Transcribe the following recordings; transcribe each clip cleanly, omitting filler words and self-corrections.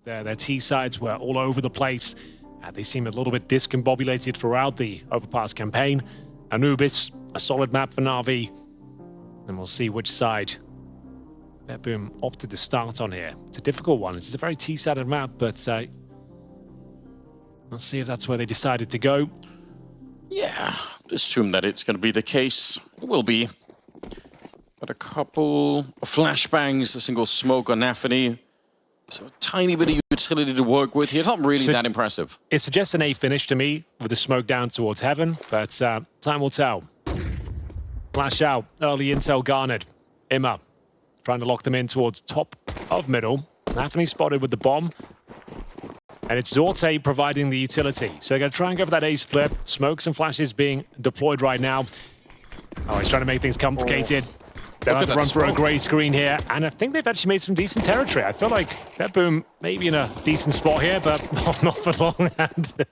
Their T sides were all over the place. They seem a little bit discombobulated throughout the Overpass campaign. Anubis, a solid map for NaVi. And we'll see which side BetBoom opted to start on here. It's a difficult one. It's a very T-sided map, but we'll see if that's where they decided to go. Yeah, assume that it's going to be the case. It will be. But a couple of flashbangs, a single smoke on NaVi. So a tiny bit of utility to work with here. It's not really that impressive. It suggests an A finish to me with the smoke down towards heaven, but time will tell. Flash out, early intel garnered. Imma trying to lock them in towards top of middle. NaVi spotted with the bomb. And it's Zorte providing the utility. So they're going to try and go for that A split. Smokes and flashes being deployed right now. Oh, he's trying to make things complicated. They'll have to run through a grey screen here, and I think they've actually made some decent territory. I feel like BetBoom may be in a decent spot here, but not for long.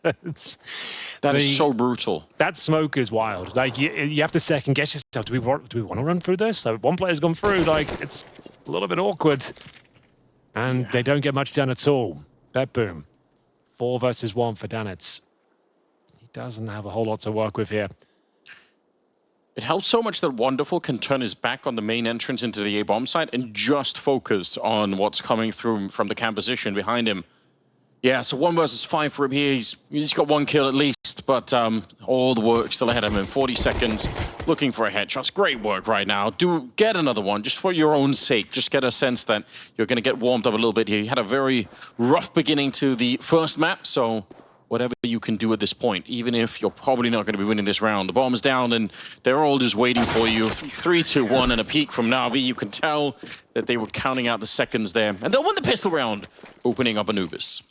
That is so brutal. That smoke is wild. Like, you have to second guess yourself. Do we want to run through this? So one player's gone through. Like, it's a little bit awkward, and they don't get much done at all. BetBoom, 4 versus 1 for Danitz. He doesn't have a whole lot to work with here. It helps so much that Wonderful can turn his back on the main entrance into the A-bomb site and just focus on what's coming through from the camp position behind him. Yeah, so 1 versus 5 for him here. He's got 1 kill at least, but all the work still ahead of him in 40 seconds. Looking for a headshot. It's great work right now. Do get another one just for your own sake. Just get a sense that you're going to get warmed up a little bit here. You had a very rough beginning to the first map, so whatever you can do at this point, even if you're probably not going to be winning this round. The bomb is down, and they're all just waiting for you. 3, 2, 1, and a peek from NaVi. You can tell that they were counting out the seconds there. And they'll win the pistol round, opening up Anubis,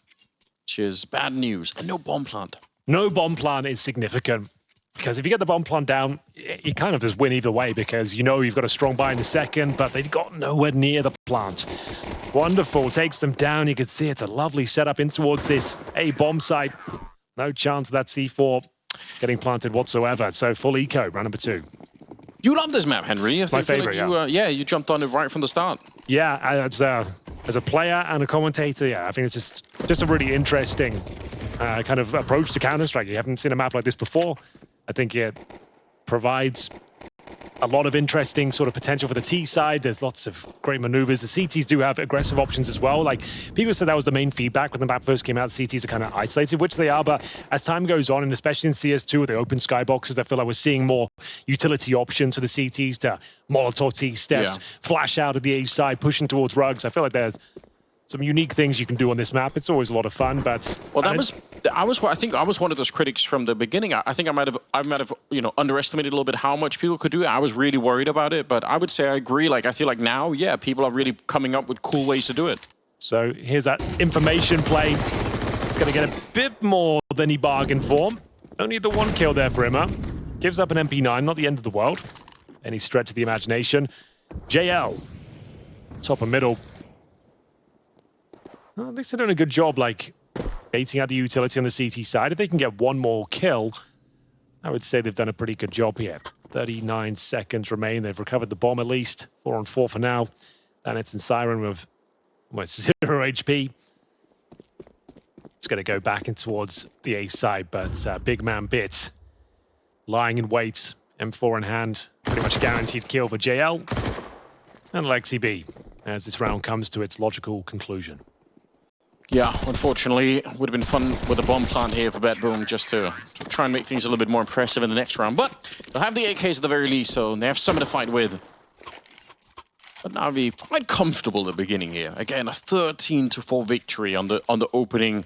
which is bad news. And no bomb plant. No bomb plant is significant, because if you get the bomb plant down, you kind of just win either way, because you know you've got a strong buy in the second, but they've got nowhere near the plant. Wonderful takes them down. You can see it's a lovely setup in towards this A-bomb site. No chance of that C4 getting planted whatsoever. So full eco, round number 2. You love this map, Henry. My favorite, like you jumped on it right from the start. Yeah, as a player and a commentator, yeah, I think it's just a really interesting kind of approach to Counter-Strike. You haven't seen a map like this before. I think it provides a lot of interesting sort of potential for the T side. There's lots of great maneuvers. The CTs do have aggressive options as well. Like, people said that was the main feedback when the map first came out. The CTs are kind of isolated, which they are, but as time goes on, and especially in CS2 with the open skyboxes, I feel like we're seeing more utility options for the CTs to Molotov T steps, flash out of the A side, pushing towards rugs. I feel like there's some unique things you can do on this map. It's always a lot of fun, but I think I was one of those critics from the beginning. I think I might have underestimated a little bit how much people could do. I was really worried about it, but I would say I agree. Like, I feel like now, yeah, people are really coming up with cool ways to do it. So here's that information play. It's going to get a bit more than he bargained for. Only the 1 kill there for Imma. Gives up an MP9, not the end of the world. Any stretch of the imagination. JL, top and middle. Well, at least they're doing a good job, like, baiting out the utility on the CT side. If they can get 1 more kill, I would say they've done a pretty good job here. 39 seconds remain. They've recovered the bomb at least. 4 on 4 for now. And it's in Siren with almost 0 HP. It's going to go back in towards the A side, but big man Bit lying in wait. M4 in hand. Pretty much a guaranteed kill for JL. And Aleksib as this round comes to its logical conclusion. Yeah, unfortunately, it would have been fun with a bomb plant here for BetBoom just to try and make things a little bit more impressive in the next round. But they'll have the AKs at the very least, so they have something to fight with. But NaVi quite comfortable at the beginning here. Again, a 13-4 victory on the opening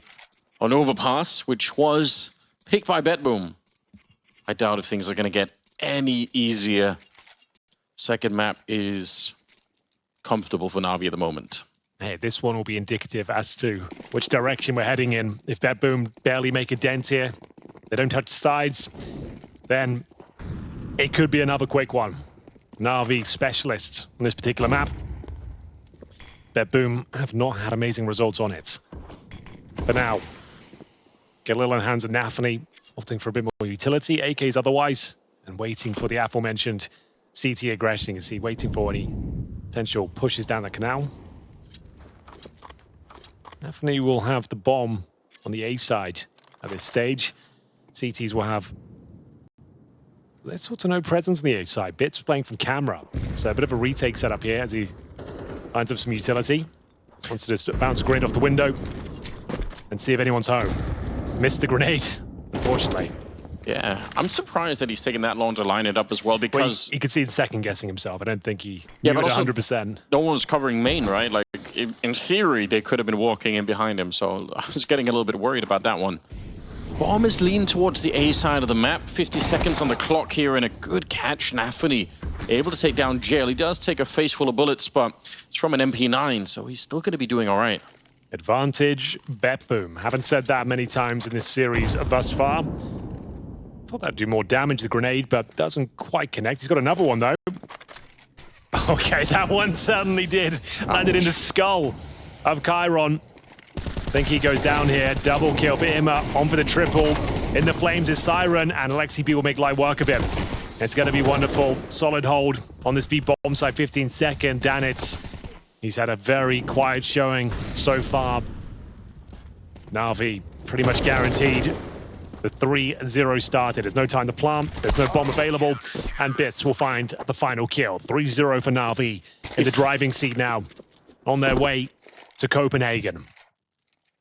on Overpass, which was picked by BetBoom. I doubt if things are going to get any easier. Second map is comfortable for NaVi at the moment. Hey, this one will be indicative as to which direction we're heading in. If BetBoom barely make a dent here, they don't touch sides, then it could be another quick one. NaVi specialist on this particular map. BetBoom have not had amazing results on it. But now, get a little on hands of NaVi, opting for a bit more utility, AKs otherwise, and waiting for the aforementioned CT aggression. You can see, waiting for any potential pushes down the canal. Definitely will have the bomb on the A side at this stage. CTs will have little to no presence on the A side. Bits playing from camera. So a bit of a retake setup here as he lines up some utility. Wants to just bounce a grenade off the window and see if anyone's home. Missed the grenade, unfortunately. Yeah, I'm surprised that he's taken that long to line it up as well, because... Well, you could see he's second-guessing himself. I don't think he yeah, knew but it also 100%. No one was covering main, right? Like, in theory, they could have been walking in behind him, so I was getting a little bit worried about that one. Bomb is leaned towards the A side of the map. 50 seconds on the clock here, and a good catch. NaVi able to take down Jail. He does take a face full of bullets, but it's from an MP9, so he's still going to be doing all right. Advantage, BetBoom. Haven't said that many times in this series thus far. Thought that'd do more damage to the grenade, but doesn't quite connect. He's got another one, though. Okay, that one certainly did. Landed in the skull of Chiron. Think he goes down here. Double kill for him. On for the triple. In the flames is Siren, and Aleksib will make light work of him. It's going to be wonderful. Solid hold on this B bomb side. 15-second. Danitz. He's had a very quiet showing so far. NaVi pretty much guaranteed. The 3-0 started. There's no time to plant. There's no bomb available. And Bits will find the final kill. 3-0 for NaVi in the driving seat now. On their way to Copenhagen.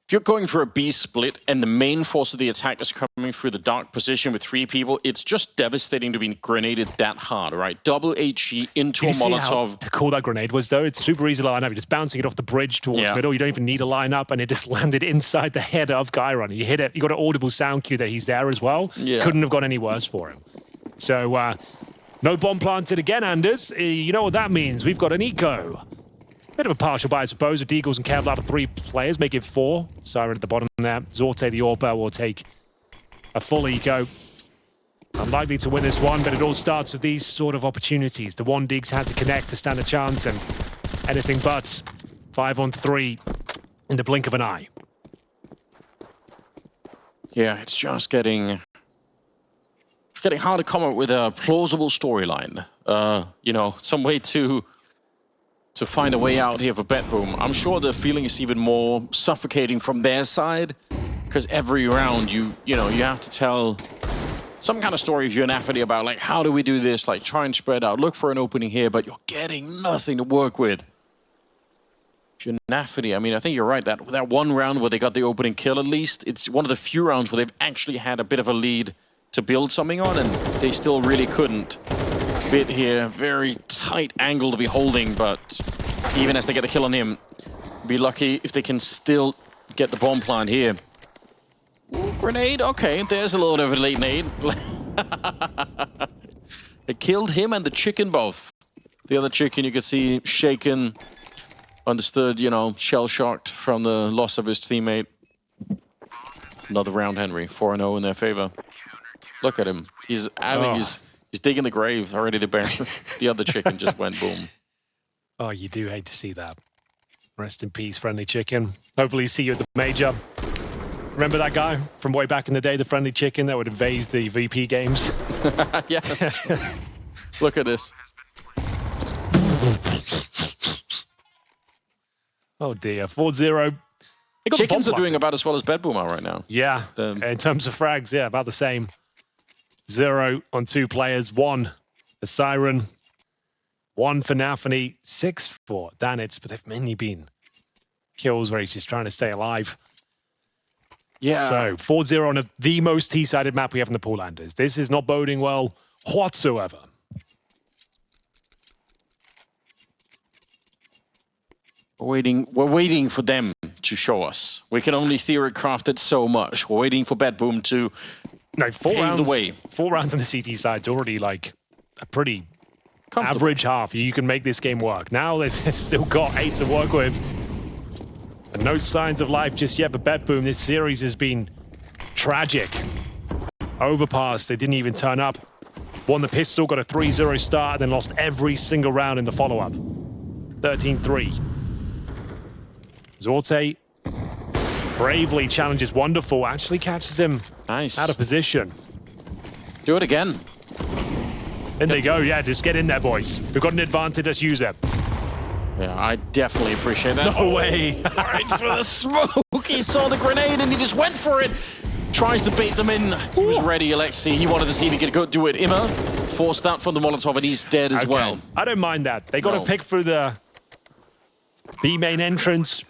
If you're going for a B split and the main force of the attack is coming through the dark position with 3 people, it's just devastating to be grenaded that hard, right? Double HE into a Molotov. To call that grenade was, though? It's super easy to line up. You're just bouncing it off the bridge towards middle. You don't even need a line up, and it just landed inside the head of Chiron. You hit it. You got an audible sound cue that he's there as well. Yeah. Couldn't have gone any worse for him. So, no bomb planted again, Anders. You know what that means. We've got an eco. Bit of a partial buy, I suppose. With Deagles and Kevlar for 3 players, make it 4. Siren at the bottom there. Zorte, the AWP, will take a full eco. Unlikely to win this one, but it all starts with these sort of opportunities. The one Diggs had to connect to stand a chance, and anything but 5-on-3 in the blink of an eye. Yeah, it's just getting... It's getting hard to come up with a plausible storyline. You know, some way to find a way out here for BetBoom. I'm sure the feeling is even more suffocating from their side, because every round you have to tell some kind of story if you're an athlete about, like, how do we do this? Like, try and spread out, look for an opening here, but you're getting nothing to work with. If you're NaVi, I mean, I think you're right. That one round where they got the opening kill, at least, it's one of the few rounds where they've actually had a bit of a lead to build something on, and they still really couldn't. Bit here, very tight angle to be holding, but even as they get a kill on him, be lucky if they can still get the bomb plant here. Ooh, grenade, okay, there's a little bit of a late nade. It killed him and the chicken both. The other chicken you could see shaken, understood, you know, shell-shocked from the loss of his teammate. Another round, Henry, 4-0 in their favor. Look at him, he's digging the grave, already to bury. The other chicken just went boom. Oh, you do hate to see that. Rest in peace, friendly chicken. Hopefully see you at the major. Remember that guy from way back in the day, the friendly chicken that would invade the VP games? Yeah. Look at this. Oh dear, 4-0. Chickens are doing about as well as BetBoom are right now. Yeah, in terms of frags, yeah, about the same. 0 on 2 players, 1 for Siren, 1 for NaVi, 6 for Danitz, but they've mainly been kills where he's just trying to stay alive. Yeah. So 4-0 on the most T-sided map we have in the pool, Anders. This is not boding well whatsoever. We're waiting for them to show us. We can only theory craft it so much. We're waiting for BetBoom to pave the way. 4 rounds on the CT side is already like a pretty average half. You can make this game work. Now they've still got 8 to work with. And no signs of life just yet for BetBoom. This series has been tragic. Overpass, they didn't even turn up. Won the pistol, got a 3-0 start, and then lost every single round in the follow-up. 13-3. Zorte bravely challenges Wonderful, actually catches him out of position. Do it again. In they go, yeah, just get in there, boys. We've got an advantage, let's use it. Yeah, I definitely appreciate that. No way. Right for the smoke. He saw the grenade and he just went for it. Tries to bait them in. He was ready, Aleksib. He wanted to see if he could go do it. Immer forced out from the Molotov and he's dead as well. I don't mind that. They got to pick through the B main entrance,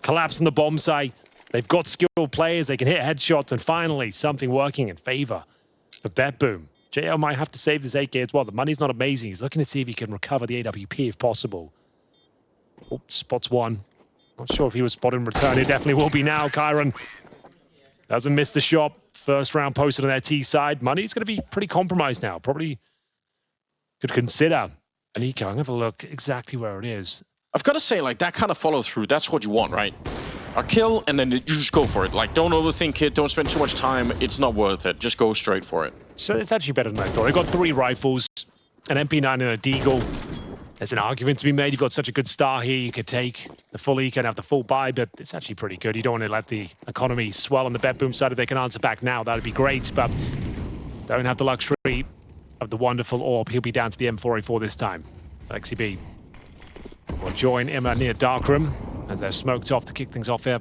collapse on the bomb site. They've got skilled players. They can hit headshots and finally something working in favor for BetBoom. JL might have to save this 8K as well. The money's not amazing. He's looking to see if he can recover the AWP if possible. Oh, spots one. Not sure if he was spotted in return. It definitely will be now. Kyron doesn't miss the shot. First round posted on their T side. Money's going to be pretty compromised now. Probably could consider an eco. I'm going to have a look exactly where it is. I've got to say, like, that kind of follow through, that's what you want, right? A kill, and then you just go for it. Like, don't overthink it. Don't spend too much time. It's not worth it. Just go straight for it. So it's actually better than I thought. They've got 3 rifles, an MP9 and a Deagle. There's an argument to be made. You've got such a good star here. You could take the full eco and have the full buy, but it's actually pretty good. You don't want to let the economy swell on the BetBoom side. If they can answer back now, that would be great, but don't have the luxury of the wonderful orb. He'll be down to the M4A4 this time. Aleksib will join Emma near Darkroom as they're smoked off to kick things off here.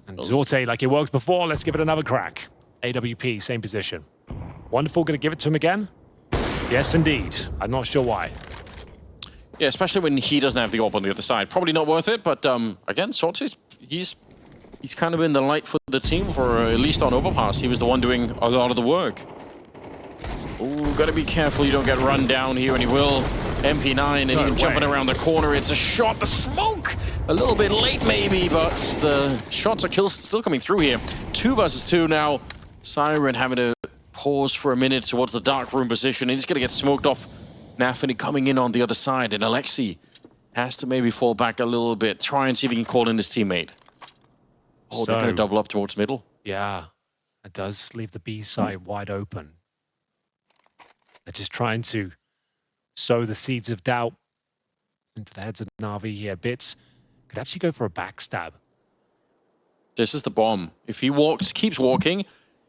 And Zorte, like it worked before, let's give it another crack. AWP, same position. Wonderful, going to give it to him again? Yes, indeed. I'm not sure why. Yeah, especially when he doesn't have the orb on the other side. Probably not worth it, but again, Zorte, he's kind of been the light for the team for at least on Overpass. He was the one doing a lot of the work. Ooh, gotta be careful you don't get run down here, and he will. MP9 and even jumping around the corner. It's a shot. The smoke! A little bit late maybe, but the shots are still coming through here. 2 versus 2 now. Siren having to pause for a minute towards the dark room position. And he's gonna get smoked off. NaVi coming in on the other side, and Aleksib has to maybe fall back a little bit. Try and see if he can call in his teammate. Oh, they're gonna double up towards middle. Yeah, it does leave the B side wide open. They're just trying to sow the seeds of doubt into the heads of NaVi here. Bits could actually go for a backstab. This is the bomb. If he keeps walking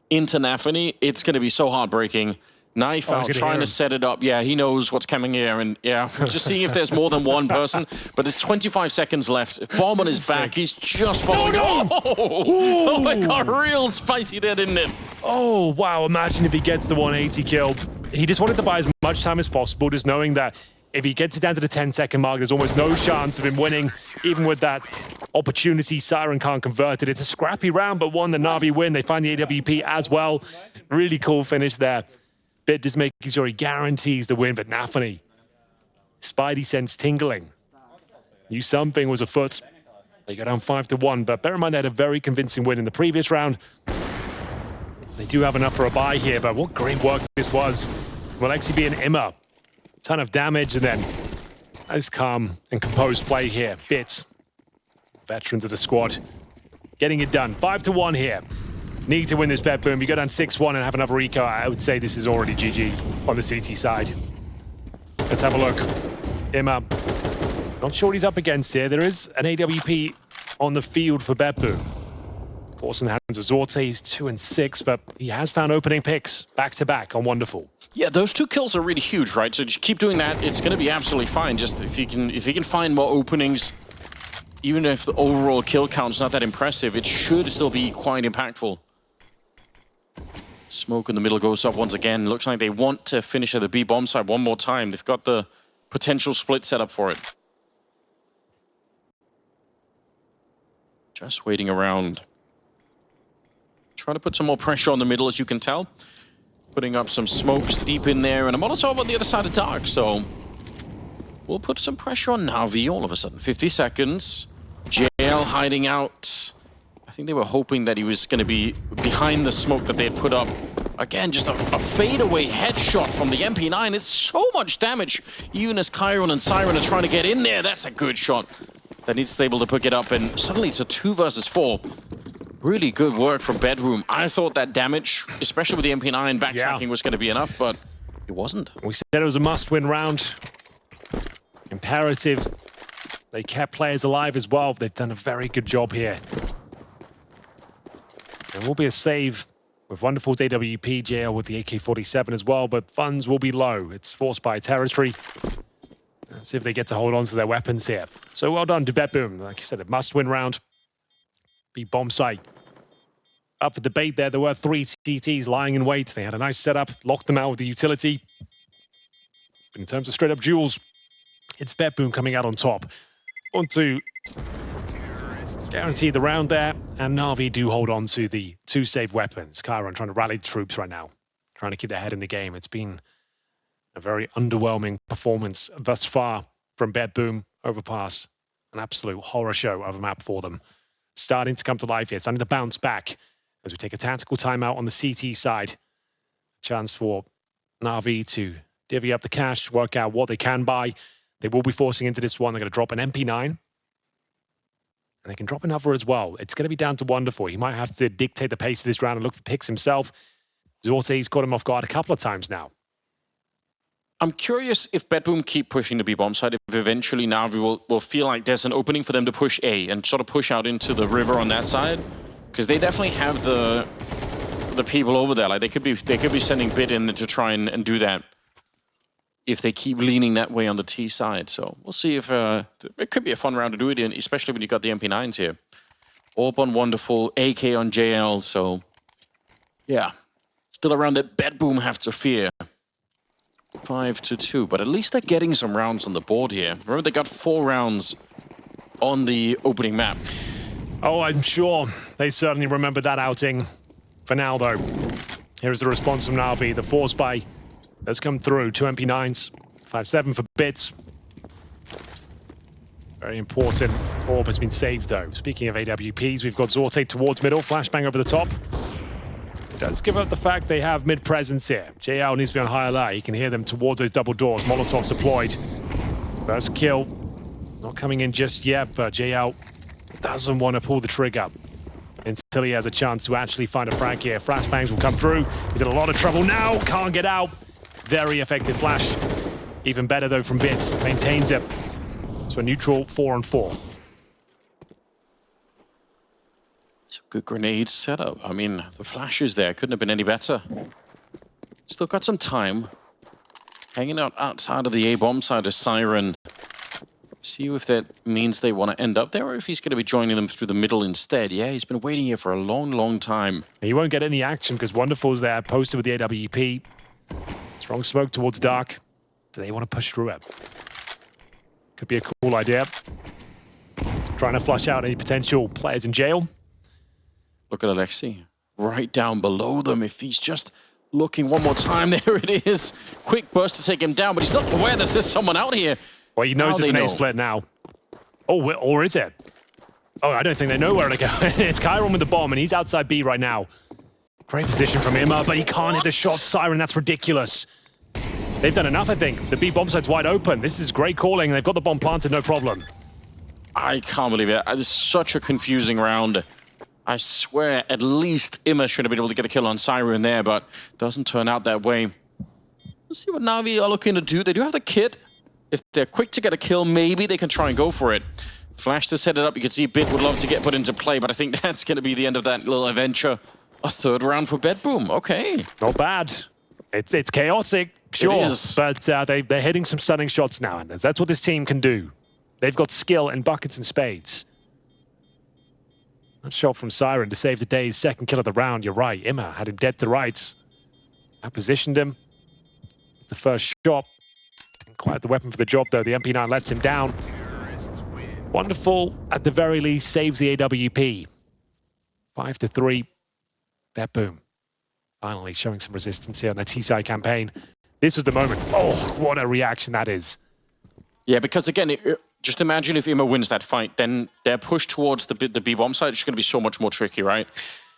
into NaVi, it's going to be so heartbreaking. Knife out, trying to set it up. Yeah, he knows what's coming here. And yeah, just seeing if there's more than one person. But there's 25 seconds left. Bomb on his back. He's just following. Oh my God, real spicy there, didn't it? Oh, wow. Imagine if he gets the 180 kill. He just wanted to buy as much time as possible, just knowing that if he gets it down to the 10-second mark, there's almost no chance of him winning, even with that opportunity. Siren can't convert it. It's a scrappy round, but one that NaVi win. They find the AWP as well. Really cool finish there. Bit just making sure he guarantees the win, but NaVi, Spidey sense tingling. Knew something was afoot. They go down 5-1, but bear in mind they had a very convincing win in the previous round. They do have enough for a buy here, but what great work this was. Aleksib and Immer. Ton of damage, and then nice calm and composed play here. Bits, veterans of the squad, getting it done. 5-1 here. Need to win this BetBoom. You go down 6-1 and have another eco. I would say this is already GG on the CT side. Let's have a look. Immer. Not sure what he's up against here. There is an AWP on the field for BetBoom. Force in the hands of Zorte. He's 2 and 6, but he has found opening picks back-to-back on Wonderful. Yeah, those 2 kills are really huge, right? So just keep doing that. It's going to be absolutely fine. Just if he can find more openings, even if the overall kill count's not that impressive, it should still be quite impactful. Smoke in the middle goes up once again. Looks like they want to finish at the B bomb side one more time. They've got the potential split set up for it. Just waiting around. Trying to put some more pressure on the middle, as you can tell. Putting up some smokes deep in there, and a Molotov on the other side of Dark, so we'll put some pressure on NaVi all of a sudden. 50 seconds. JL hiding out. I think they were hoping that he was going to be behind the smoke that they had put up. Again, just a fadeaway headshot from the MP9. It's so much damage, even as Chiron and Siren are trying to get in there. That's a good shot. That needs to be able to pick it up, and suddenly it's a 2 versus 4. Really good work from BetBoom. I thought that damage, especially with the MP9 backtracking, was going to be enough, but it wasn't. We said it was a must-win round. Imperative. They kept players alive as well. They've done a very good job here. There will be a save with Wonderful's AWP, JL with the AK-47 as well, but funds will be low. It's forced by territory. Let's see if they get to hold on to their weapons here. So well done to BetBoom. Like you said, a must-win round. Beat bomb site. Up for debate there. There were 3 TTs lying in wait. They had a nice setup, locked them out with the utility. But in terms of straight-up duels, it's BetBoom coming out on top. Want to guarantee the round there, and NaVi do hold on to the 2 saved weapons. Chiron trying to rally the troops right now, trying to keep their head in the game. It's been a very underwhelming performance thus far from BetBoom overpass. An absolute horror show of a map for them. Starting to come to life here. Starting to bounce back as we take a tactical timeout on the CT side. Chance for NaVi to divvy up the cash, work out what they can buy. They will be forcing into this one. They're going to drop an MP9. And they can drop another as well. It's going to be down to Wonderful. He might have to dictate the pace of this round and look for picks himself. Zorte's got him off guard a couple of times now. I'm curious if BetBoom keep pushing the B-bomb side, if eventually NaVi will feel like there's an opening for them to push A and sort of push out into the river on that side. Because they definitely have the people over there. Like they could be sending bid in to try and do that if they keep leaning that way on the T side. So we'll see if it could be a fun round to do it in, especially when you got the MP9s here. Orb on Wonderful, AK on JL. So yeah, still around that BetBoom have to fear. 5-2, but at least they're getting some rounds on the board here. Remember, they got 4 rounds on the opening map. Oh, I'm sure they certainly remember that outing. For now, though, here is the response from NaVi. The force buy has come through. 2 MP9s, 5-7 for bits. Very important. Orb has been saved, though. Speaking of AWPs, we've got Zorte towards middle. Flashbang over the top. Does give up the fact they have mid-presence here. JL needs to be on high alert. You can hear them towards those double doors. Molotovs deployed. First kill. Not coming in just yet, but JL doesn't want to pull the trigger until he has a chance to actually find a frag here. Flashbangs will come through. He's in a lot of trouble now. Can't get out. Very effective flash. Even better, though, from Bits. Maintains it. So a neutral 4-on-4. It's a good grenade setup. I mean, the flashes there couldn't have been any better. Still got some time. Hanging out outside of the A-bomb side of Siren. See if that means they want to end up there or if he's going to be joining them through the middle instead. Yeah, he's been waiting here for a long, long time. He won't get any action because Wonderful's there, posted with the AWP. Strong smoke towards Dark. Do they want to push through it? Could be a cool idea. Trying to flush out any potential players in jail. Look at Aleksib right down below them. If he's just looking one more time, there it is. Quick burst to take him down, but he's not aware that there's someone out here. Well, he knows it's an A-split now. Oh, or is it? Oh, I don't think they know where to go. It's Chiron with the bomb, and he's outside B right now. Great position from Imma, but he can't hit the shot. Siren, that's ridiculous. They've done enough, I think. The B bomb side's wide open. This is great calling. They've got the bomb planted, no problem. I can't believe it. It's such a confusing round. I swear, at least Imma should have been able to get a kill on Siren there, but doesn't turn out that way. Let's see what NaVi are looking to do. They do have the kit. If they're quick to get a kill, maybe they can try and go for it. Flash to set it up. You can see Bit would love to get put into play, but I think that's going to be the end of that little adventure. A 3rd round for BetBoom. Okay. Not bad. It's chaotic, sure, it is. But they're hitting some stunning shots now, and that's what this team can do. They've got skill in buckets and spades. That shot from Siren to save the day's 2nd kill of the round. You're right. Imma had him dead to rights. I positioned him. The first shot. Didn't quite have the weapon for the job, though. The MP9 lets him down. Wonderful, at the very least, saves the AWP. 5-3. BetBoom finally showing some resistance here on their T-side campaign. This was the moment. Oh, what a reaction that is. Yeah, because again, just imagine if Imma wins that fight, then their push towards the B-bomb side is going to be so much more tricky, right?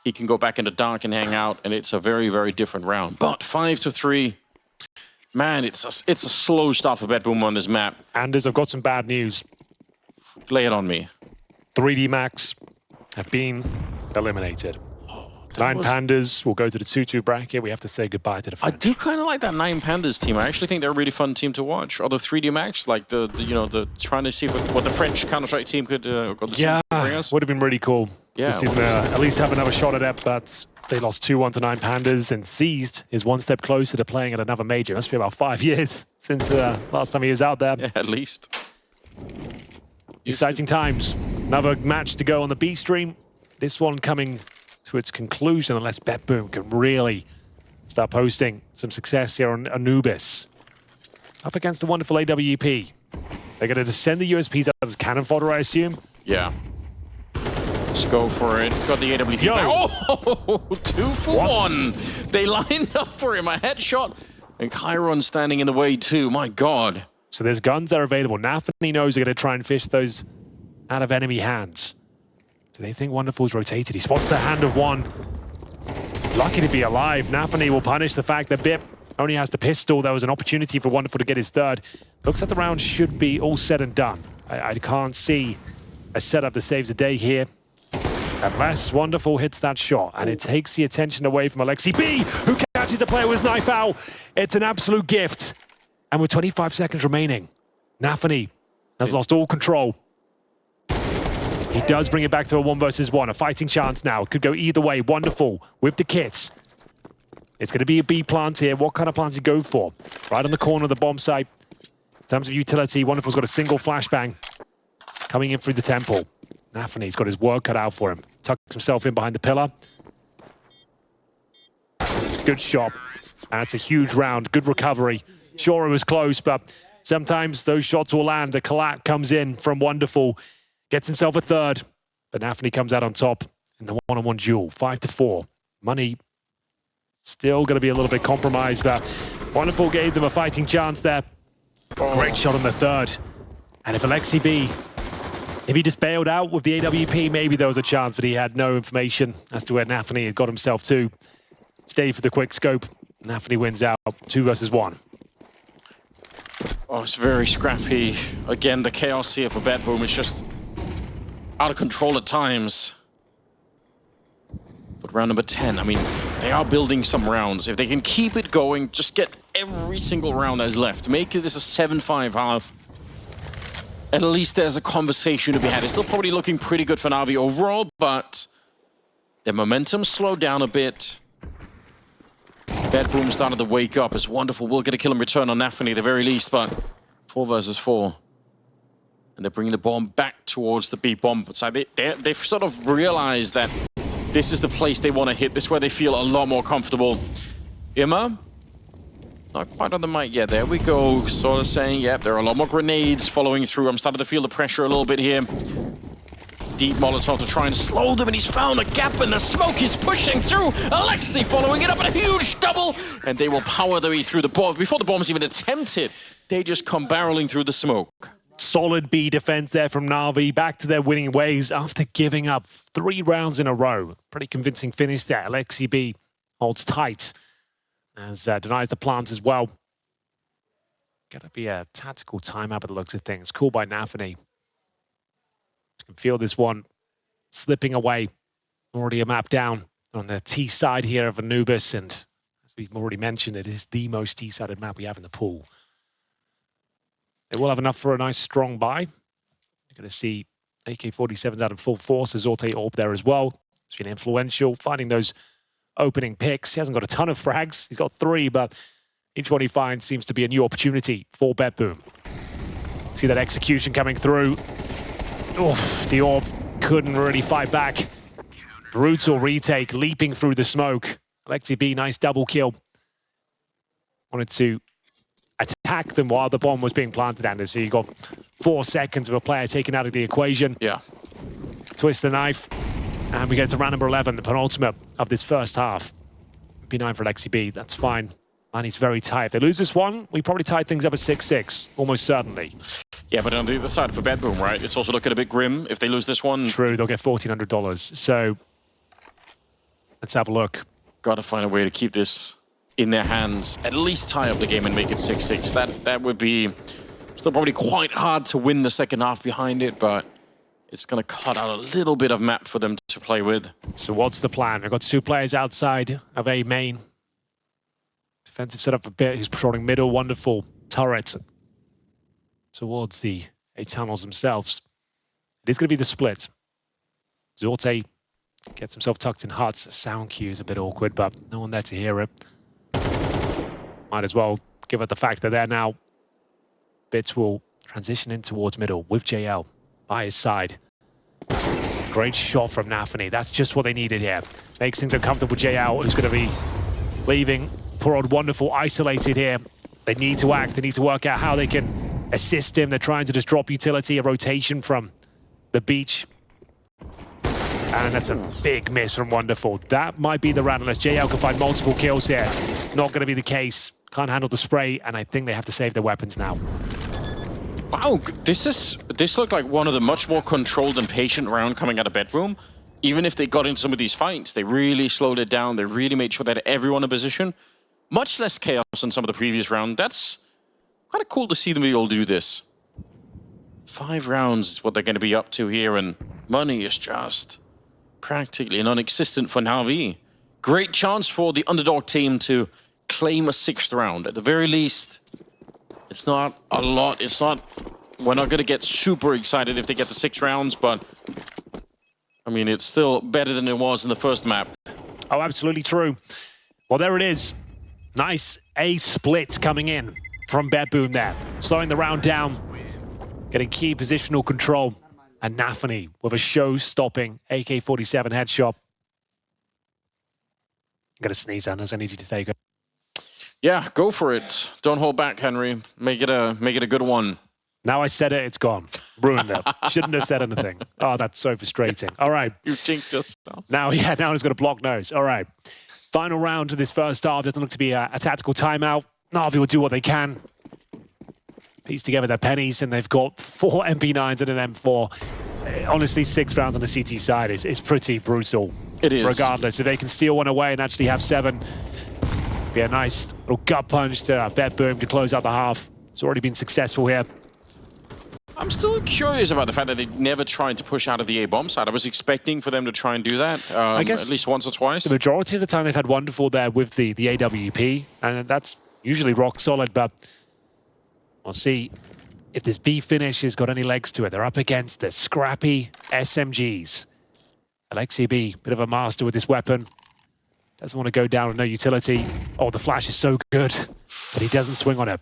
He can go back into Dark and hang out, and it's a very, very different round. But 5-3, man, it's a slow start for BetBoom on this map. Anders, I've got some bad news. Lay it on me. 3D Max have been eliminated. 9 Pandas will go to the 2-2 bracket. We have to say goodbye to the French. I do kind of like that 9 Pandas team. I actually think they're a really fun team to watch. Or the 3D Max, like the trying to see what the French Counter-Strike team could bring us. Would have been really cool to see them at least have another shot at it, but They lost 2-1 to 9 Pandas, and Seized is one step closer to playing at another major. It must be about 5 years since last time he was out there. Yeah, at least. Exciting times. Another match to go on the B stream. This one coming to its conclusion unless BetBoom can really start posting some success here on Anubis. Up against the wonderful AWP. They're going to send the USPs out as cannon fodder, I assume. Yeah. Just go for it. Got the AWP Yo. back. Oh, 2 for 1. They lined up for him. A headshot. And Chiron standing in the way too. My God. So there's guns that are available. NaVi knows they're going to try and fish those out of enemy hands. Do they think Wonderful's rotated? He spots the hand of one. Lucky to be alive. NaVi will punish the fact that Bip only has the pistol. There was an opportunity for Wonderful to get his third. Looks like the round should be all said and done. I can't see a setup that saves the day here. Unless Wonderful hits that shot, and it takes the attention away from Aleksib, who catches the player with his knife out. It's an absolute gift. And with 25 seconds remaining, NaVi has lost all control. He does bring it back to a 1 versus 1, a fighting chance now. Could go either way. Wonderful with the kits. It's going to be a B plant here. What kind of plants he go for? Right on the corner of the bomb site. In terms of utility, Wonderful's got a single flashbang coming in through the temple. NaVi's got his work cut out for him. Tucks himself in behind the pillar. Good shot. And it's a huge round. Good recovery. Sure, it was close, but sometimes those shots will land. The collat comes in from Wonderful. Gets himself a third. But NaVi comes out on top in the one-on-one duel. 5-4. Money still going to be a little bit compromised, but Wonderful gave them a fighting chance there. Great shot on the third. And if Aleksib, if he just bailed out with the AWP, maybe there was a chance, but he had no information as to where NaVi had got himself to. Stayed for the quick scope. NaVi wins out 2 versus 1. Oh, it's very scrappy. Again, the chaos here for BetBoom is just out of control at times. But round number 10, I mean, they are building some rounds. If they can keep it going, just get every single round that's left. Make this a 7-5 half. At least there's a conversation to be had. It's still probably looking pretty good for NaVi overall, but their momentum slowed down a bit. BetBoom started to wake up. It's Wonderful. We'll get a kill in return on NaVi at the very least, but 4 versus 4. And they're bringing the bomb back towards the B bomb side. They've sort of realized that this is the place they want to hit. This is where they feel a lot more comfortable. Imma? Not quite on the mic yet. There we go. Sort of saying, yep, there are a lot more grenades following through. I'm starting to feel the pressure a little bit here. Deep Molotov to try and slow them, and he's found a gap in the smoke. He's pushing through. Aleksib following it up in a huge double. And they will power their way through the bomb. Before the bomb's even attempted, they just come barreling through the smoke. Solid B defense there from NaVi, back to their winning ways after giving up 3 rounds in a row. Pretty convincing finish there. Aleksib holds tight as denies the plant as well. Gonna be a tactical timeout by the looks of things. Cool by NaVi. You can feel this one slipping away. Already a map down on the T side here of Anubis, and as we've already mentioned, it is the most T-sided map we have in the pool. They will have enough for a nice strong buy. You're going to see AK-47s out in full force. There's Zorte Orb there as well. It's been influential, finding those opening picks. He hasn't got a ton of frags. He's got 3, but each one he finds seems to be a new opportunity for BetBoom. See that execution coming through. Oof, the Orb couldn't really fight back. Brutal retake, leaping through the smoke. Aleksib, nice double kill. Wanted to attack them while the bomb was being planted, Anders. So you got 4 seconds of a player taken out of the equation. Yeah. Twist the knife, and we get to round number 11, the penultimate of this first half. P9 for Aleksib, that's fine. And he's very tight. If they lose this one, we probably tie things up at 6-6, almost certainly. Yeah, but on the other side for BetBoom, right? It's also looking a bit grim if they lose this one. True, they'll get $1,400. So let's have a look. Got to find a way to keep this in their hands, at least tie up the game and make it 6-6. That would be still probably quite hard to win the second half behind it, but it's going to cut out a little bit of map for them to play with. So what's the plan? We've got 2 players outside of A main. Defensive setup for Bit, who's patrolling middle. Wonderful turret towards the A tunnels themselves. It is going to be the split. Zorte Gets himself tucked in huts. Sound cue is a bit awkward, but no one there to hear it. Might as well give it the fact that they're now. Bits will transition in towards middle with JL by his side. Great shot from NaVi. That's just what they needed here. Makes things uncomfortable. JL, who's going to be leaving. Poor old Wonderful isolated here. They need to act. They need to work out how they can assist him. They're trying to just drop utility, a rotation from the beach. And that's a big miss from Wonderful. That might be the round unless JL can find multiple kills here. Not going to be the case. Can't handle the spray, and I think they have to save their weapons now. Wow, this looked like one of the much more controlled and patient round coming out of BetBoom. Even if they got into some of these fights, they really slowed it down. They really made sure they had everyone in position. Much less chaos than some of the previous round. That's kind of cool to see them be able to do this. 5 rounds is what they're going to be up to here, and money is just practically non-existent for NaVi. Great chance for the underdog team to claim a 6th round. At the very least, it's not a lot. It's not... We're not going to get super excited if they get the 6 rounds, but... I mean, it's still better than it was in the first map. Oh, absolutely true. Well, there it is. Nice A split coming in from BetBoom there. Slowing the round down. Getting key positional control. And NaVi with a show-stopping AK-47 headshot. I'm going to sneeze, Anders. I need you to take it. Yeah, go for it. Don't hold back, Henry. Make it a good one. Now I said it, it's gone. Ruined it. Shouldn't have said anything. Oh, that's so frustrating. All right. You jinxed yourself. Now he's got a blocked nose. All right. Final round of this first half. Doesn't look to be a tactical timeout. NaVi will do what they can. Piece together their pennies, and they've got 4 MP9s and an M4. Honestly, 6 rounds on the CT side is pretty brutal. It is. Regardless, if they can steal one away and actually have 7, be a nice little gut punch to BetBoom to close out the half. It's already been successful here. I'm still curious about the fact that they never tried to push out of the A-bomb side. I was expecting for them to try and do that, I guess at least once or twice. The majority of the time they've had Wonderful there with the AWP, and that's usually rock solid, but we'll see if this B finish has got any legs to it. They're up against the scrappy SMGs. Aleksib, bit of a master with this weapon. Doesn't want to go down with no utility. Oh, the flash is so good, but he doesn't swing on it.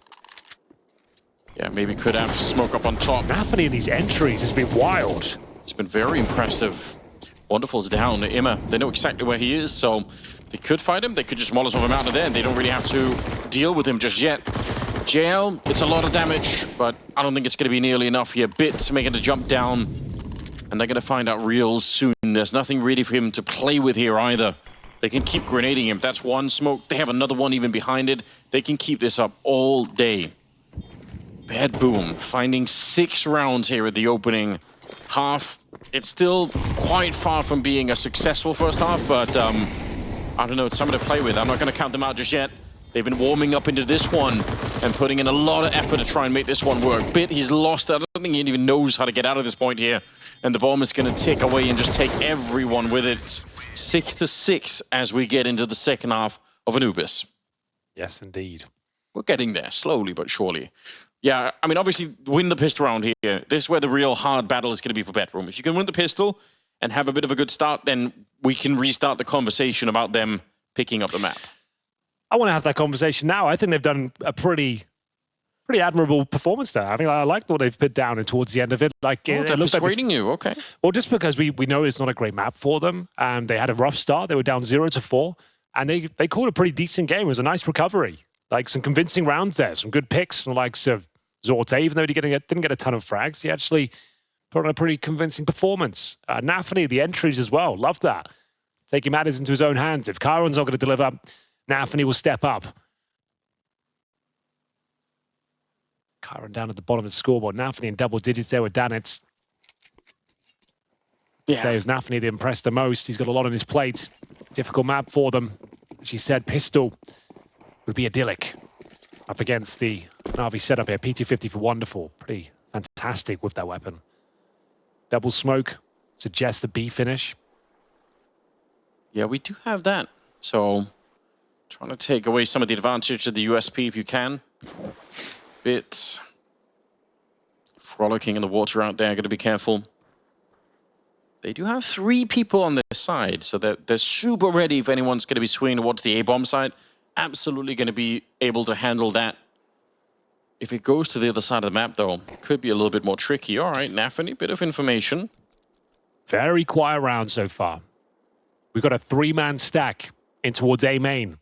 Yeah, maybe could have smoke up on top. NaVi in these entries has been wild. It's been very impressive. Wonderful's down. Imma, they know exactly where he is, so they could fight him. They could just Molotov him out of there. They don't really have to deal with him just yet. JL, it's a lot of damage, but I don't think it's going to be nearly enough here. Bits making the jump down, and they're going to find out real soon. There's nothing really for him to play with here either. They can keep grenading him. That's one smoke. They have another one even behind it. They can keep this up all day. BetBoom finding 6 rounds here at the opening half. It's still quite far from being a successful first half, but I don't know, it's something to play with. I'm not going to count them out just yet. They've been warming up into this one and putting in a lot of effort to try and make this one work. Bit, he's lost. I don't think he even knows how to get out of this point here. And the bomb is going to tick away and just take everyone with it. 6-6 as we get into the second half of Anubis. Yes, indeed. We're getting there, slowly but surely. Yeah, I mean, obviously, win the pistol round here. This is where the real hard battle is going to be for BetBoom. If you can win the pistol and have a bit of a good start, then we can restart the conversation about them picking up the map. I want to have that conversation now. I think they've done a pretty admirable performance there. I think I liked what they've put down and towards the end of it. Like, they're persuading you, okay. Well, just because we know it's not a great map for them. They had a rough start. They were down 0-4, and they called a pretty decent game. It was a nice recovery. Like, some convincing rounds there, some good picks from the likes of zorte, even though he didn't get a ton of frags. He actually put on a pretty convincing performance. NaVi, the entries as well. Loved that. Taking matters into his own hands. If Chiron's not going to deliver, NaVi will step up. Chiron down at the bottom of the scoreboard. NaVi in double digits there with Danitz. Yeah. Say it was NaVi that impressed the most. He's got a lot on his plate. Difficult map for them. As she said, pistol would be idyllic up against the NaVi setup here. P250 for Wonderful. Pretty fantastic with that weapon. Double smoke suggests a B finish. Yeah, we do have that. So, trying to take away some of the advantage of the USP if you can. Bit frolicking in the water out there. Got to be careful. They do have 3 people on their side, so they're super ready if anyone's going to be swinging towards the A-bomb side. Absolutely going to be able to handle that. If it goes to the other side of the map, though, could be a little bit more tricky. All right, NaVi, a bit of information. Very quiet round so far. We've got a 3-man stack in towards A main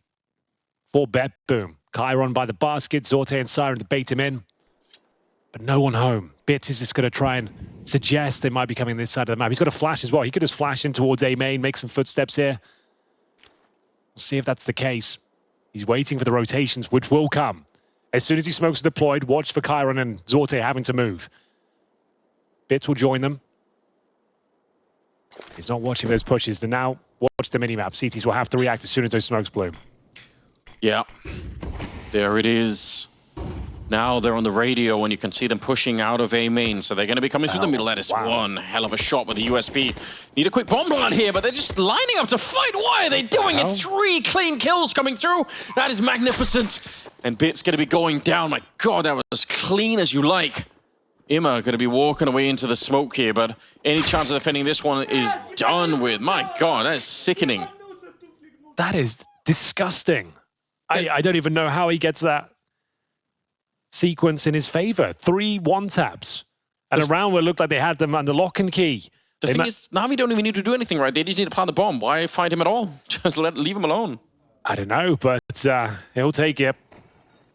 for BetBoom. Chiron by the basket, Zorte and Siren to bait him in. But no one home. Bits is just going to try and suggest they might be coming this side of the map. He's got a flash as well. He could just flash in towards A main, make some footsteps here. We'll see if that's the case. He's waiting for the rotations, which will come. As soon as he smokes deployed, watch for Chiron and Zorte having to move. Bits will join them. He's not watching those pushes. Then now watch the minimap. CTs will have to react as soon as those smokes bloom. Yeah. There it is. Now they're on the radio and you can see them pushing out of A main. So they're going to be coming through the middle. That is one hell of a shot with the USB. Need a quick bomb plant here, but they're just lining up to fight. Why are they doing it? 3 clean kills coming through. That is magnificent. And Bit's going to be going down. My God, that was as clean as you like. Imma going to be walking away into the smoke here, but any chance of defending this one is done with. My God, that is sickening. That is disgusting. I don't even know how he gets that sequence in his favor. 3 1-taps. And a round where it looked like they had them under lock and key. The thing is, NaVi don't even need to do anything, right? They just need to plant the bomb. Why fight him at all? Just leave him alone. I don't know, but he'll take it.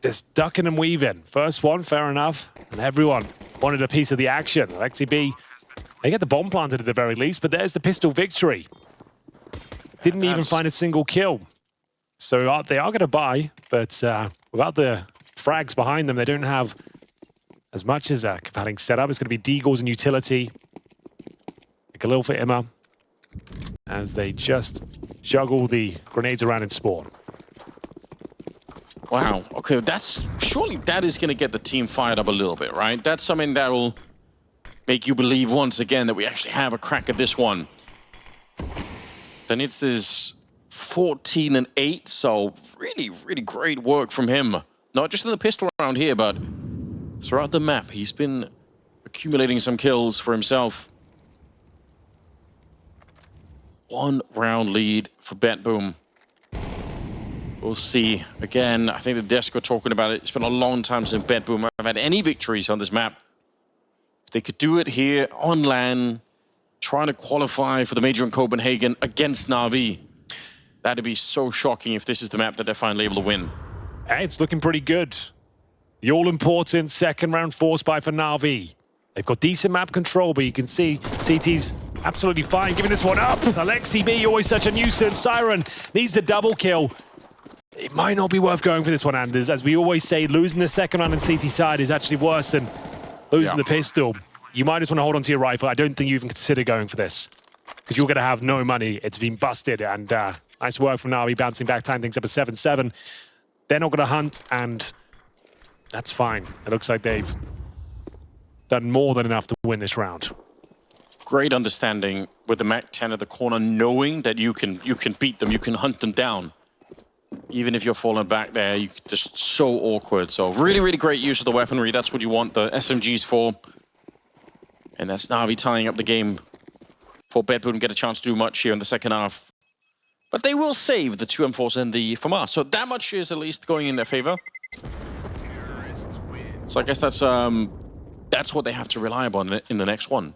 Just ducking and weaving. First one, fair enough. And everyone wanted a piece of the action. Aleksib, they get the bomb planted at the very least, but there's the pistol victory. Didn't even find a single kill. So they are going to buy, but without the frags behind them, they don't have as much as a compelling setup. It's going to be Deagles and utility. Like a little for Imma as they just juggle the grenades around in spawn. Wow. Okay, surely that is going to get the team fired up a little bit, right? That's something that will make you believe once again that we actually have a crack at this one. Then it's this 14 and 8, so really, really great work from him. Not just in the pistol round here, but throughout the map, he's been accumulating some kills for himself. 1 round lead for BetBoom. We'll see. Again, I think the desk were talking about it. It's been a long time since BetBoom have had any victories on this map. If they could do it here on LAN, trying to qualify for the major in Copenhagen against NaVi, that'd be so shocking if this is the map that they're finally able to win. Hey, it's looking pretty good. The all-important second round force buy for NaVi. They've got decent map control, but you can see CT's absolutely fine giving this one up. Aleksib, always such a nuisance. Siren needs the double kill. It might not be worth going for this one, Anders. As we always say, losing the second round on CT side is actually worse than losing the pistol. You might just want to hold on to your rifle. I don't think you even consider going for this, because you're going to have no money. It's been busted, and nice work from NaVi bouncing back, tying things up at 7-7. They're not going to hunt, and that's fine. It looks like they've done more than enough to win this round. Great understanding with the Mac 10 at the corner, knowing that you can beat them, you can hunt them down. Even if you're falling back there, you're just so awkward. So really, really great use of the weaponry. That's what you want the SMGs for. And that's NaVi tying up the game for BetBoom to get a chance to do much here in the second half. But they will save the 2 M4s and the FAMAS. So that much is at least going in their favor. So I guess that's what they have to rely upon in the next one.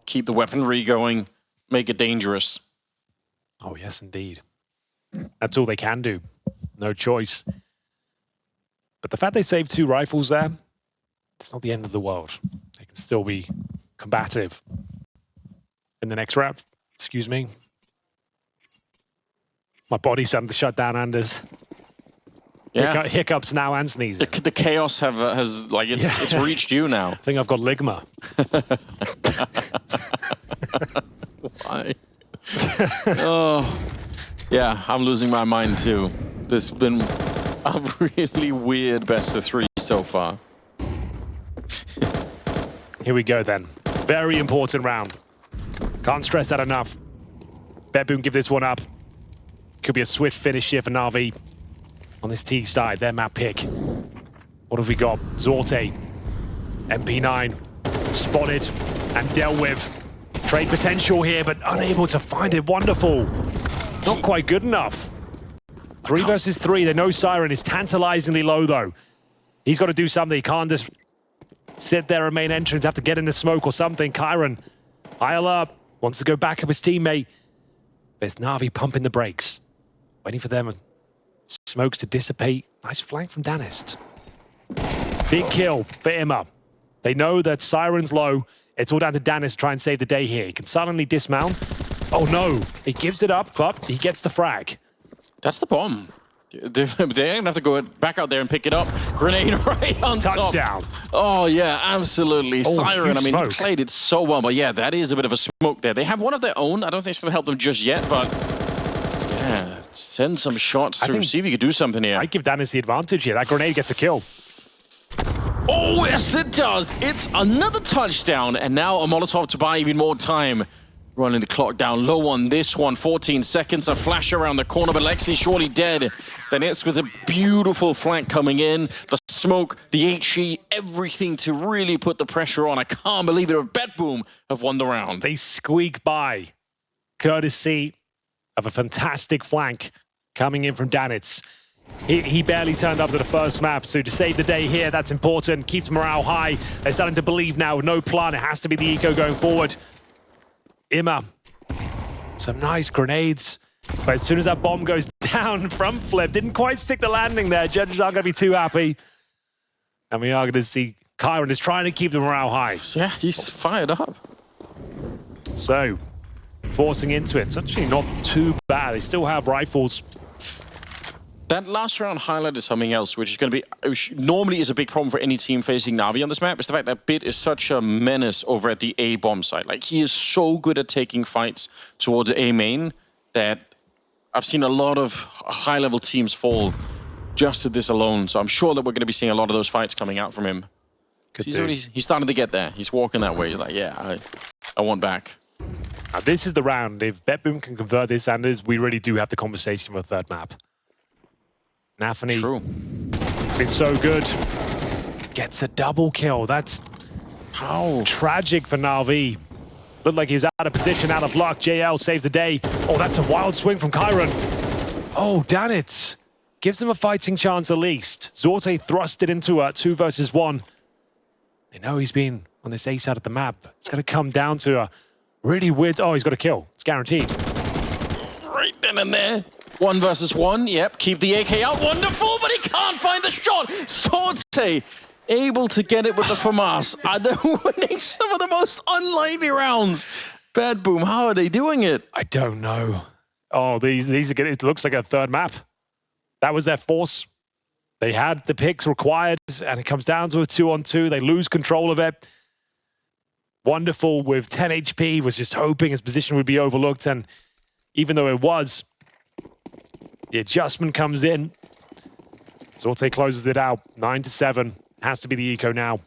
Keep the weaponry going, make it dangerous. Oh, yes, indeed. That's all they can do. No choice. But the fact they saved 2 rifles there, it's not the end of the world. They can still be combative in the next round. Excuse me. My body's starting to shut down, Anders. Yeah. Hiccups now and sneezing. The chaos has like it's reached you now. I think I've got ligma. Why? Oh, yeah, I'm losing my mind too. This has been a really weird best of 3 so far. Here we go then. Very important round. Can't stress that enough. BetBoom give this one up. Could be a swift finish here for NaVi on this T side. Their map pick. What have we got? Zorte. MP9. Spotted and dealt with. Trade potential here, but unable to find it. Wonderful. Not quite good enough. 3 versus 3. They know Siren is tantalizingly low, though. He's got to do something. He can't just sit there and main entrance, have to get in the smoke or something. Kyron, pile up, wants to go back up his teammate. There's NaVi pumping the brakes, waiting for them. Smokes to dissipate. Nice flank from Danist. Big kill for Imma. They know that Siren's low. It's all down to Danist to try and save the day here. He can suddenly dismount. Oh no, he gives it up, but he gets the frag. That's the bomb. They're gonna have to go back out there and pick it up. Grenade right on Touchdown. top. Oh yeah, absolutely. Oh, Siren, I mean, smoke. he played it so well, but yeah, that is a bit of a smoke there. They have one of their own. I don't think it's gonna help them just yet, but yeah, send some shots to see if you could do something here. I give Danist the advantage here. That grenade gets a kill. Oh, yes, it does. It's another touchdown, and now a Molotov to buy even more time. Running the clock down low on this one. 14 seconds, a flash around the corner, but Lexi surely dead. Then it's with a beautiful flank coming in. The smoke, the HE, everything to really put the pressure on. I can't believe it. BetBoom have won the round. They squeak by, courtesy of a fantastic flank coming in from Danitz. He barely turned up to the first map, so to save the day here, that's important. Keeps morale high. They're starting to believe now. No plan. It has to be the eco going forward. Imma, some nice grenades. But as soon as that bomb goes down from Flip, didn't quite stick the landing there. Judges aren't going to be too happy. And we are going to see Kyron is trying to keep the morale high. Yeah, he's fired up. So, forcing into it. It's actually not too bad. They still have rifles. That last round highlighted something else, which is going to be, which normally is a big problem for any team facing NaVi on this map, is the fact that Bit is such a menace over at the A bomb site. Like, he is so good at taking fights towards A main that I've seen a lot of high-level teams fall just to this alone. So I'm sure that we're going to be seeing a lot of those fights coming out from him. He's starting to get there. He's walking that way. He's like, yeah, I want back. Now, this is the round. If BetBoom can convert this, Anders, we really do have the conversation for a third map. NaVi, True. It's been so good. Gets a double kill. That's how tragic for NaVi. Looked like he was out of position, out of luck. JL saves the day. Oh, that's a wild swing from Kyron. Oh, damn it. Gives him a fighting chance at least. Zorte thrust it into a 2 versus 1. They know he's been on this A side of the map. It's going to come down to a really weird... Oh, he's got a kill. It's guaranteed. Right then and there. 1 versus 1, yep, keep the AK out, wonderful, but he can't find the shot. Zorte able to get it with the FAMAS. They're winning some of the most unlikely rounds. BetBoom, how are they doing it? I don't know. Oh, these are good. It looks like a third map. That was their force. They had the picks required, and it comes down to a 2-on-2. They lose control of it. Wonderful with 10 HP, was just hoping his position would be overlooked, and even though it was, the adjustment comes in. Zorte closes it out. 9-7. Has to be the eco now.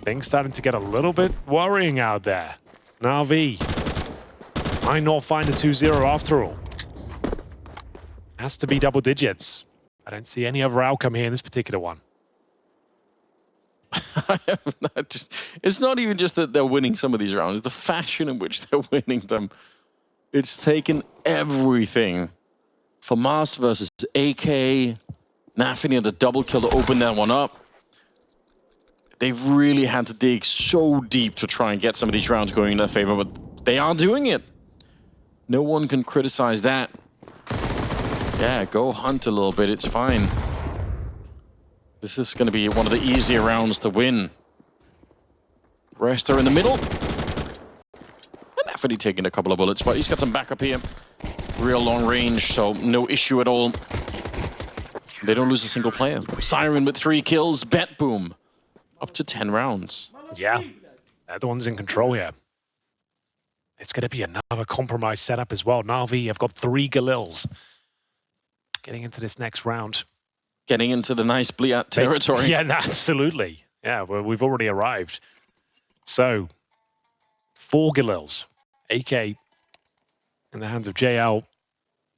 Things starting to get a little bit worrying out there. NaVi might not find the 2-0 after all. Has to be double digits. I don't see any other outcome here in this particular one. It's not even just that they're winning some of these rounds. It's the fashion in which they're winning them. It's taken everything. FAMAS versus AK. NaVi had a double kill to open that one up. They've really had to dig so deep to try and get some of these rounds going in their favor, but they are doing it. No one can criticize that. Yeah, go hunt a little bit. It's fine. This is going to be one of the easier rounds to win. Rest are in the middle. And NaVi taking a couple of bullets, but he's got some backup here. Real long range, so no issue at all. They don't lose a single player. Siren with 3 kills. BetBoom up to 10 rounds. Yeah, they're the ones in control here. It's going to be another compromised setup as well. NaVi have got 3 Galils. Getting into this next round. Getting into the nice Bliat territory. Yeah, absolutely. Yeah, well, we've already arrived. So, 4 Galils. AK in the hands of JL.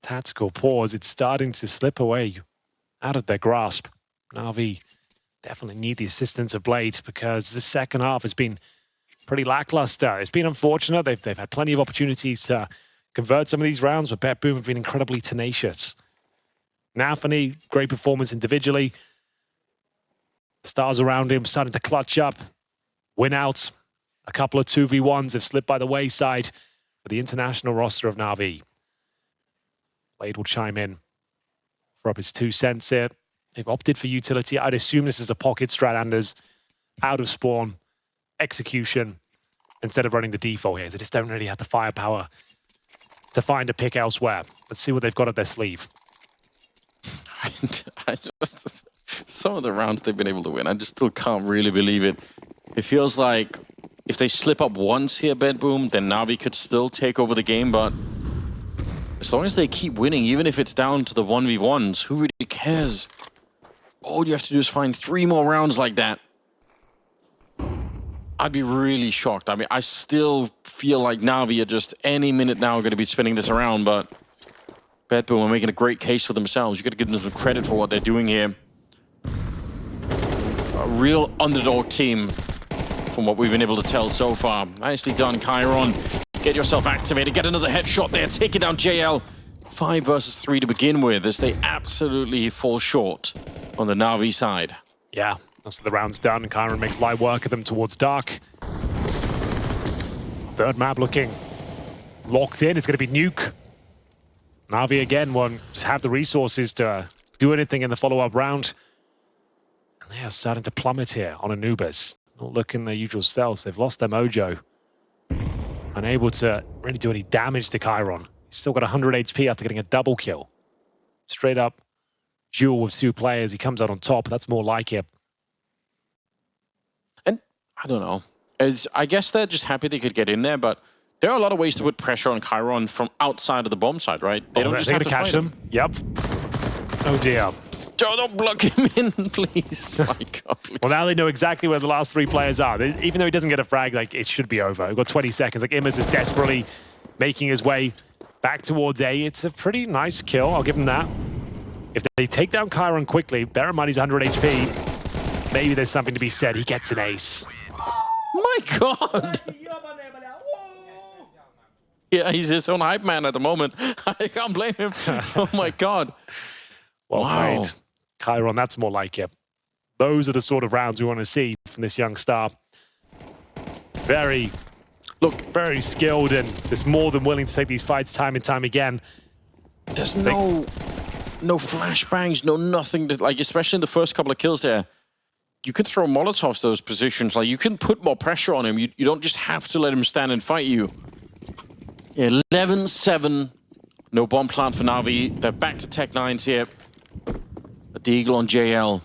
Tactical pause. It's starting to slip away out of their grasp. NaVi definitely need the assistance of Blade because the second half has been pretty lackluster. It's been unfortunate. They've had plenty of opportunities to convert some of these rounds, but BetBoom have been incredibly tenacious. NaVi, great performance individually. The stars around him starting to clutch up, win out. A couple of 2v1s have slipped by the wayside for the international roster of NaVi. Blade will chime in for up his 2 cents here. They've opted for utility. I'd assume this is a pocket strat, Anders. Out of spawn, execution, instead of running the default here. They just don't really have the firepower to find a pick elsewhere. Let's see what they've got up their sleeve. Some of the rounds they've been able to win, I just still can't really believe it. It feels like if they slip up once here, BetBoom, then NaVi could still take over the game, but as long as they keep winning, even if it's down to the 1v1s, who really cares? All you have to do is find 3 more rounds like that. I'd be really shocked. I mean, I still feel like NaVi are just any minute now going to be spinning this around, but BetBoom are making a great case for themselves. You got to give them some credit for what they're doing here. A real underdog team from what we've been able to tell so far. Nicely done, Chiron. Get yourself activated. Get another headshot there. Taking down JL. 5 versus 3 to begin with as they absolutely fall short on the NaVi side. Yeah, that's the round's done. Chiron makes light work of them towards dark. Third map looking locked in. It's going to be Nuke. NaVi again won't just have the resources to do anything in the follow-up round. And they are starting to plummet here on Anubis. Not looking their usual selves. They've lost their mojo. Unable to really do any damage to Chiron. He's still got 100 HP after getting a double kill. Straight up duel with 2 players. He comes out on top. That's more like it. And I don't know. I guess they're just happy they could get in there, but there are a lot of ways to put pressure on Chiron from outside of the bomb side, right? They don't just have to catch them. Yep. Oh dear. Don't block him in, please. My God, please. Well, now they know exactly where the last 3 players are. Even though he doesn't get a frag, like, it should be over. We've got 20 seconds. Like, Immers is desperately making his way back towards A. It's a pretty nice kill. I'll give him that. If they take down Chiron quickly, bear in mind he's 100 HP. Maybe there's something to be said. He gets an ace. My God. Yeah, he's his own hype man at the moment. I can't blame him. Oh, my God. Well played. Chiron, that's more like it. Those are the sort of rounds we want to see from this young star. Very skilled and just more than willing to take these fights time and time again. There's no flashbangs, no nothing. Like, especially in the first couple of kills there. You could throw Molotovs to those positions. Like, you can put more pressure on him. You don't just have to let him stand and fight you. 11-7. No bomb plant for NaVi. They're back to Tech 9s here. But the Eagle on JL.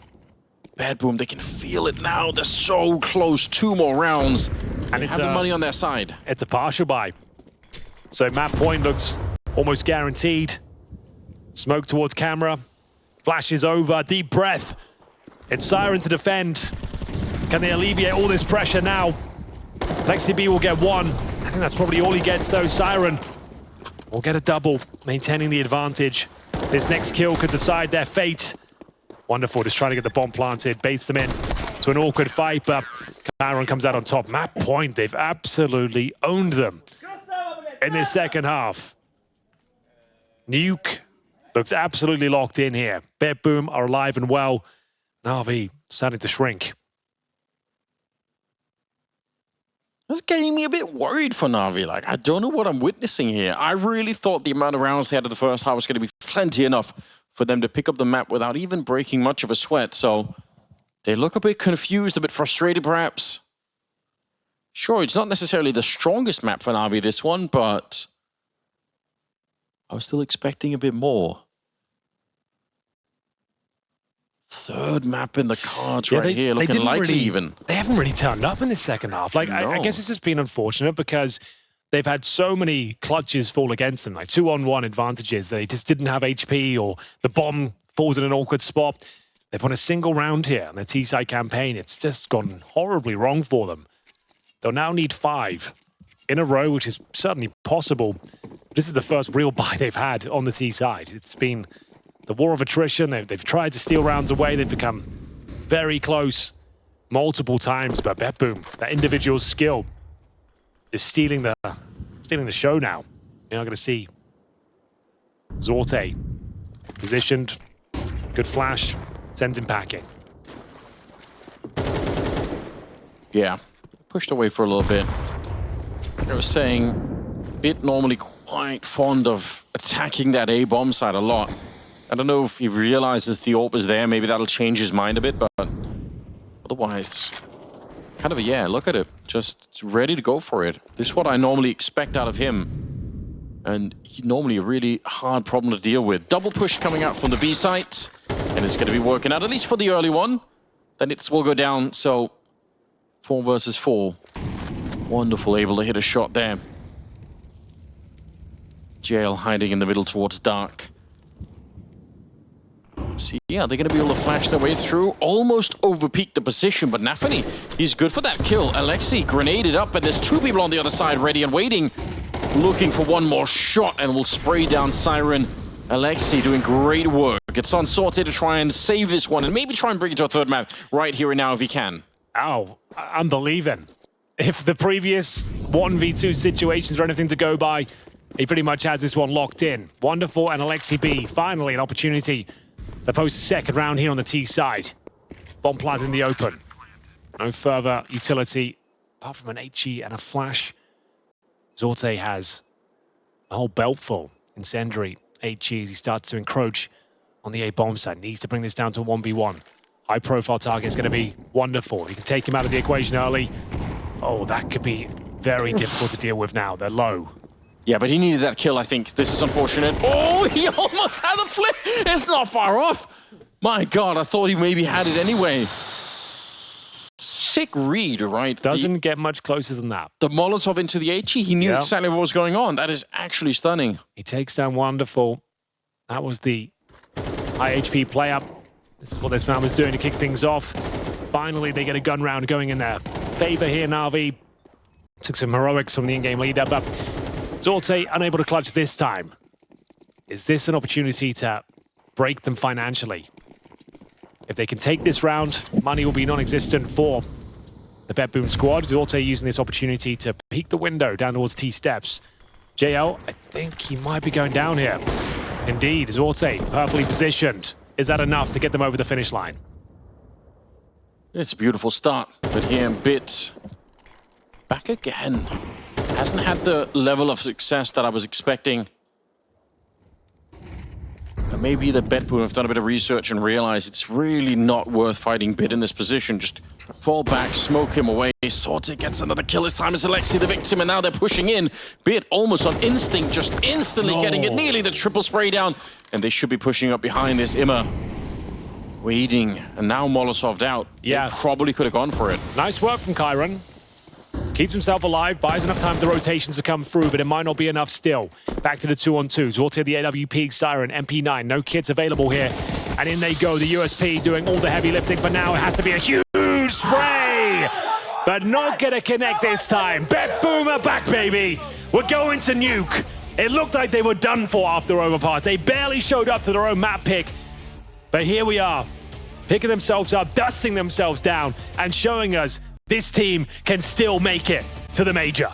BetBoom, they can feel it now. They're so close. 2 more rounds. And they have the money on their side. It's a partial buy. So map point looks almost guaranteed. Smoke towards camera. Flashes over. Deep breath. It's Siren to defend. Can they alleviate all this pressure now? Aleksib will get 1. I think that's probably all he gets, though. Siren will get a double, maintaining the advantage. This next kill could decide their fate. Wonderful, just trying to get the bomb planted, baits them in to an awkward fight, but Chiron comes out on top. Map point, they've absolutely owned them in this second half. Nuke looks absolutely locked in here. BetBoom are alive and well. NaVi starting to shrink. That's getting me a bit worried for NaVi. Like, I don't know what I'm witnessing here. I really thought the amount of rounds they had in the first half was going to be plenty enough for them to pick up the map without even breaking much of a sweat. So they look a bit confused, a bit frustrated perhaps. Sure, it's not necessarily the strongest map for NaVi, this one, but I was still expecting a bit more. Third map in the cards here, looking likely even. They haven't really turned up in the second half. Like, no. I guess it's just been unfortunate because they've had so many clutches fall against them, like 2-on-1 advantages. They just didn't have HP or the bomb falls in an awkward spot. They've won a single round here on their T-side campaign. It's just gone horribly wrong for them. They'll now need 5 in a row, which is certainly possible. This is the first real bye they've had on the T-side. It's been the war of attrition. They've tried to steal rounds away. They've become very close multiple times. But BetBoom, that individual skill, just stealing the show now. You're not going to see Zorte positioned. Good flash. Sends him packing. Yeah. Pushed away for a little bit. I was saying, Bit normally quite fond of attacking that A bomb side a lot. I don't know if he realizes the AWP is there. Maybe that'll change his mind a bit, but otherwise, kind of a yeah, look at it. Just ready to go for it. This is what I normally expect out of him. And normally a really hard problem to deal with. Double push coming out from the B site. And it's going to be working out, at least for the early one. Then it will go down, so 4 versus 4. Wonderful, able to hit a shot there. Jail hiding in the middle towards dark. See, yeah, they're going to be able to flash their way through. Almost overpeaked the position, but NaVi, he's good for that kill. Aleksib grenaded up, and there's 2 people on the other side ready and waiting. Looking for one more shot, and will spray down Siren. Aleksib doing great work. It's on Zorte to try and save this one, and maybe try and bring it to a third map right here and now if he can. Oh, I'm believing. If the previous 1v2 situations are anything to go by, he pretty much has this one locked in. Wonderful, and Aleksib B, finally an opportunity to post a second round here on the T side. Bomb plant in the open. No further utility, apart from an HE and a flash. Zorte has a whole belt full. Incendiary, HE as he starts to encroach on the A bomb side. Needs to bring this down to a 1v1. High profile target is going to be wonderful. You can take him out of the equation early. Oh, that could be very difficult to deal with now. They're low. Yeah, but he needed that kill, I think. This is unfortunate. Oh, he almost had a flip. It's not far off. My God, I thought he maybe had it anyway. Sick read, right? Doesn't get much closer than that. The Molotov into the HE, he knew exactly what was going on. That is actually stunning. He takes down Wonderful. That was the high HP play up. This is what this man was doing to kick things off. Finally, they get a gun round going in their favor here. NaVi took some heroics from the in-game leader, but Zorte unable to clutch this time. Is this an opportunity to break them financially? If they can take this round, money will be non-existent for the BetBoom squad. Zorte using this opportunity to peek the window down towards T steps. JL, I think he might be going down here. Indeed, Zorte perfectly positioned. Is that enough to get them over the finish line? It's a beautiful start, but here Bit back again. Hasn't had the level of success that I was expecting. But maybe the BetBoom have done a bit of research and realized it's really not worth fighting Bit in this position. Just fall back, smoke him away. Zorte gets another kill. This time it's Aleksib the victim, and now they're pushing in. Bit almost on instinct, just instantly getting it. Nearly the triple spray down. And they should be pushing up behind this. Imma waiting, and now Molotov'd out. Yeah. They probably could have gone for it. Nice work from Kyron. Keeps himself alive, buys enough time for the rotations to come through, but it might not be enough still. Back to the 2-on-2. Zorte the AWP, Siren, MP9. No kits available here. And in they go. The USP doing all the heavy lifting, but now it has to be a huge spray. But not going to connect this time. BetBoom are back, baby. We're going to nuke. It looked like they were done for after overpass. They barely showed up to their own map pick. But here we are, picking themselves up, dusting themselves down, and showing us this team can still make it to the major.